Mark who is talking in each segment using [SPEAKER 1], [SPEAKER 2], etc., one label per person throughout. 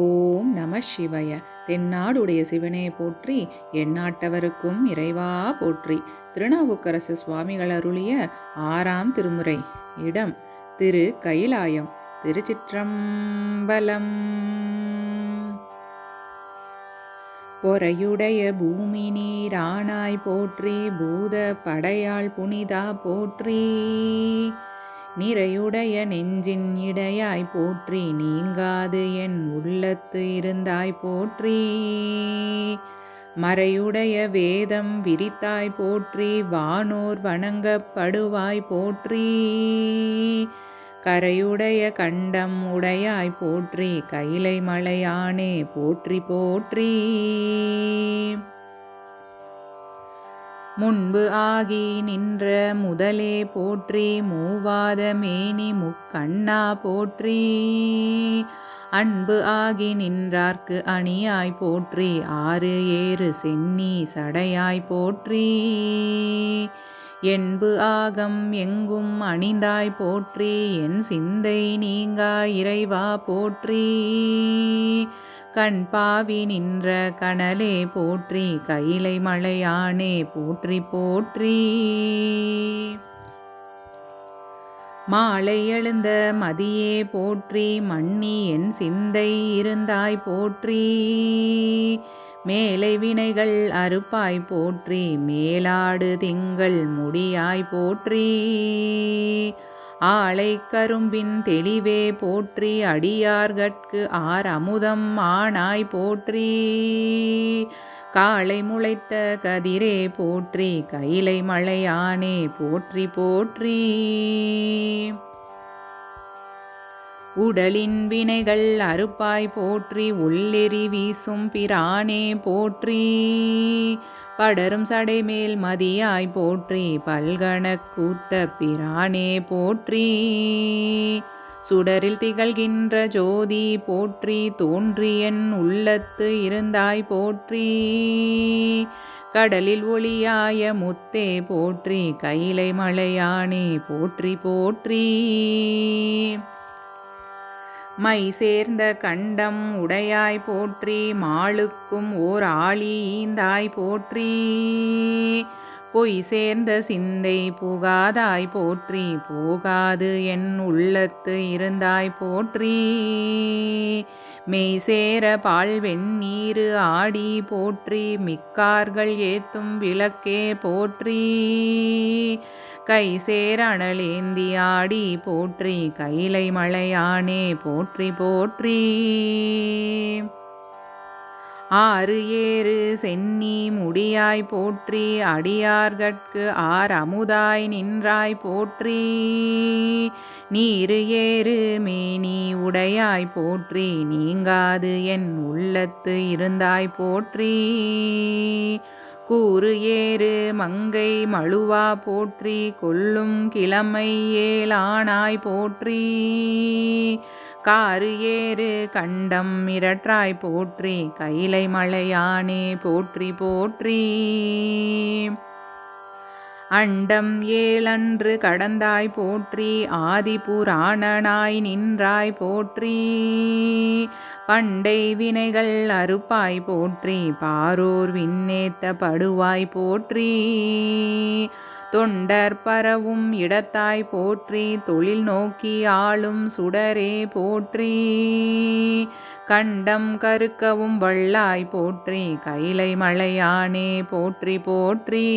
[SPEAKER 1] ஓம் நம சிவய. தென்னாடுடைய சிவனே போற்றி, எந்நாட்டவருக்கும் இறைவா போற்றி. திருநாவுக்கரசு சுவாமிகள் அருளிய 6ஆம் திருமுறை. இடம் திரு கைலாயம். திருச்சிற்றம்பலம். பொறையுடைய பூமி நீரானாய் போற்றி, பூத படையாள் புனிதா போற்றி. நிறையுடைய நெஞ்சின் இடையாய் போற்றி, நீங்காது என் உள்ளத்து இருந்தாய் போற்றி. மறையுடைய வேதம் விரித்தாய் போற்றி, வானோர் வணங்கப்படுவாய் போற்றி. கரையுடைய கண்டம் உடையாய் போற்றி, கைலை மலையானே போற்றி போற்றி. முன்பு ஆகி நின்ற முதலே போற்றி, மூவாத மேனி முக்கண்ணா போற்றி. அன்பு ஆகி நின்றார்க்கு அணியாய் போற்றி, ஆறு ஏறு சென்னி சடையாய் போற்றி. என்பு ஆகம் எங்கும் அணிந்தாய் போற்றி, என் சிந்தை நீங்கா இறைவா போற்றி. கண் பாவி நின்ற கனலே போற்றி, கைலை மலையானே போற்றி போற்றி. மாலை எழுந்த மதியே போற்றி, மன்னி என் சிந்தை இருந்தாய் போற்றி. மேலை வினைகள் அறுப்பாய் போற்றி, மேலாடு திங்கள் முடியாய் போற்றி. ஆலை கரும்பின் தெளிவே போற்றி, அடியார்கட்கு ஆர் அமுதம் ஆனாய் போற்றி. காலை முளைத்த கதிரே போற்றி, கைலை மலையானே போற்றி போற்றி. உடலின் வினைகள் அறுப்பாய் போற்றி, உள்ளெறி வீசும் பிரானே போற்றி. படரும் சடைமேல் மதியாய் போற்றி, பல்கணக் கூத்த பிரானே போற்றி. சுடரில் திகழ்கின்ற ஜோதி போற்றி, தோன்றி என் உள்ளத்து இருந்தாய் போற்றி. கடலில் ஒளியாய முத்தே போற்றி, கைலை மலையானே போற்றி போற்றி. மை சேர்ந்த கண்டம் உடையாய் போற்றி, மாளுக்கும் ஓர் ஆழி ஈந்தாய் போற்றி. பொய் சேர்ந்த சிந்தை புகாதாய் போற்றி, போகாது என் உள்ளத்து இருந்தாய் போற்றி. மெய் சேர பால் வெண்ணீரு ஆடி போற்றி, மிக்கார்கள் ஏத்தும் விளக்கே போற்றி. கை சேர அனலேந்தி ஆடி போற்றி, கைலை மலையானே போற்றி போற்றி. ஆறு ஏறு சென்னி முடியாய் போற்றி, அடியார்கட்கு ஆர் அமுதாய் நின்றாய் போற்றி. நீரு ஏறு மேனி உடையாய் போற்றி, நீங்காது என் உள்ளத்து இருந்தாய் போற்றி. கூறு ஏறு மங்கை மழுவா போற்றி, கொல்லும் கிழமை ஏலானாய் போற்றி. காரு ஏறு கண்டம் மிரற்றாய் போற்றி, கைலை மலையானே போற்றி போற்றி. அண்டம் ஏழன்று கடந்தாய் போற்றி, ஆதி புராணனாய் நின்றாய் போற்றி. பண்டை வினைகள் அறுப்பாய் போற்றி, பாரோர் விண்ணேத்த படுவாய் போற்றி. தொண்டர் பரவும் இடத்தாய் போற்றி, தொழில் நோக்கி ஆளும் சுடரே போற்றி. கண்டம் கருக்கவும் வல்லாய் போற்றி, கைலை மலையானே போற்றி போற்றி.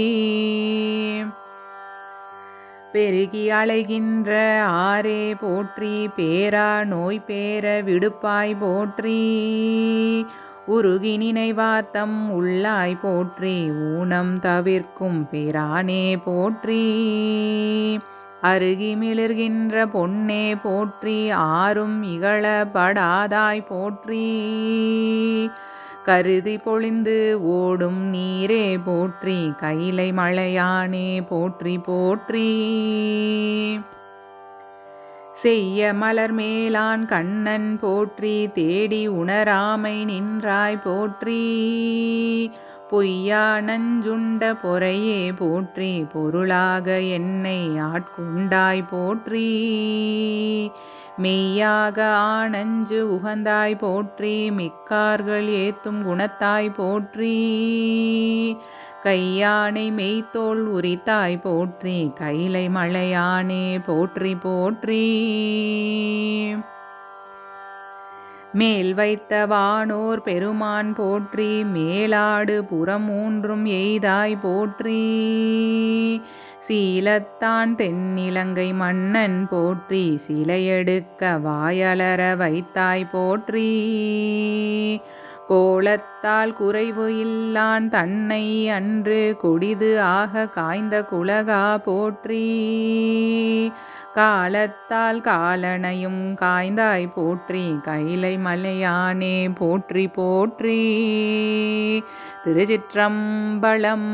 [SPEAKER 1] பெருகி அலைகின்ற ஆரே போற்றி, பேரா நோய் பேர விடுப்பாய் போற்றி. உருகி நினைவாத்தம் உள்ளாய் போற்றி, ஊனம் தவிர்க்கும் பிரானே போற்றி. அருகி மிளர்கின்ற பொன்னே போற்றி, ஆரும் இகழப்படாதாய் போற்றி. கருதி பொழிந்து ஓடும் நீரே போற்றி, கைலை மலையானே போற்றி போற்றி. செய்ய மலர் மேலான் கண்ணன் போற்றி, தேடி உணராமை நின்றாய் போற்றி. பொய்யா நஞ்சுண்ட பொறையே போற்றி, பொருளாக என்னை ஆட்கொண்டாய் போற்றி. மெய்யாக ஆனஞ்சு உகந்தாய் போற்றி, மிக்கார்கள் ஏத்தும் குணத்தாய் போற்றி. கையானை மெய்த்தோள் உரித்தாய் போற்றி, கைலை மலையானே போற்றி போற்றி. மேல் வைத்த வானோர் பெருமான் போற்றி, மேலாடு புறமூன்றும் எய்தாய் போற்றி. சீலத்தான் தென்னிலங்கை மன்னன் போற்றி, சிலையெடுக்க வாயலற வைத்தாய் போற்றி. கோலத்தால் குறைவு இல்லான் தன்னை அன்று கொடிது ஆக காய்ந்த குலகா போற்றி. காலத்தால் காலனையும் காய்ந்தாய் போற்றி, கைலை மலையானே போற்றி போற்றி. திருச்சிற்றம்பலம்.